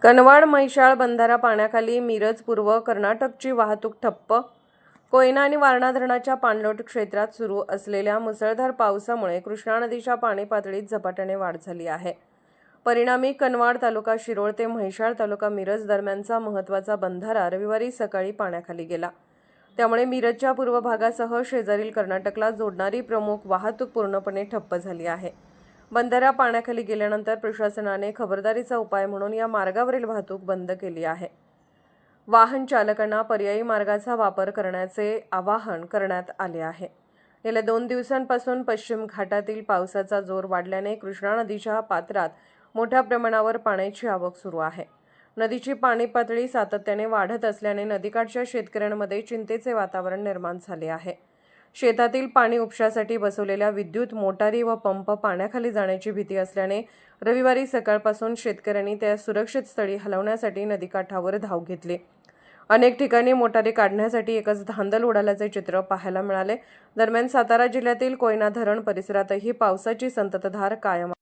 कनवाड म्हैसाळ बंधारा पाण्याखाली, मिरज पूर्व कर्नाटकची वाहतूक ठप्प. कोयना आणि वारणा धरणाच्या पाणलोट क्षेत्रात सुरू असलेल्या मुसळधार पावसामुळे कृष्णा नदीच्या पाणी पातळीत झपाट्याने वाढ झाली आहे. परिणामी कनवाड तालुका शिरोळ ते म्हैसाळ तालुका मिरज दरम्यानचा महत्त्वाचा बंधारा रविवारी सकाळी पाण्याखाली गेला. त्यामुळे मिरजच्या पूर्व भागासह शेजारील कर्नाटकला जोडणारी प्रमुख वाहतूक पूर्णपणे ठप्प झाली आहे. बंधारा पाण्याखाली गेल्यानंतर प्रशासनाने खबरदारीचा उपाय म्हणून या मार्गावरील वाहतूक बंद केली आहे. वाहन चालकांना पर्यायी मार्गाचा वापर करण्याचे आवाहन करण्यात आले आहे. गेल्या 2 दिवसांपासून पश्चिम घाटातील पावसाचा जोर वाढल्याने कृष्णा नदीच्या पात्रात मोठ्या प्रमाणावर पाण्याची आवक सुरू आहे. नदीची पाणी पातळी सातत्याने वाढत असल्याने नदीकाठच्या शेतकऱ्यांमध्ये चिंतेचे वातावरण निर्माण झाले आहे. शेतातील पाणी उपशासाठी बसवलेल्या विद्युत मोटारी व पंप पाण्याखाली जाण्याची भीती असल्याने रविवारी सकाळपासून शेतकऱ्यांनी त्या सुरक्षित स्थळी हलवण्यासाठी नदीकाठावर धाव घेतली. अनेक ठिकाणी मोटारी काढण्यासाठी एकच धांदल उडाल्याचे चित्र पाहायला मिळाले. दरम्यान सातारा जिल्ह्यातील कोयना धरण परिसरातही पावसाची संततधार कायम आहे.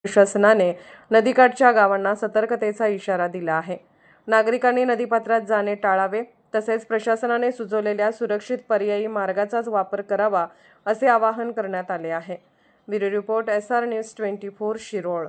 प्रशासनाने नदीकाठच्या गावांना सतर्कतेचा इशारा दिला आहे. नागरिकांनी नदीपात्रात जाणे टाळावे, तसेच प्रशासनाने सुचवलेल्या सुरक्षित पर्यायी मार्गाचाच वापर करावा असे आवाहन करण्यात आले आहे. Bureau report SR news 24 Shirol.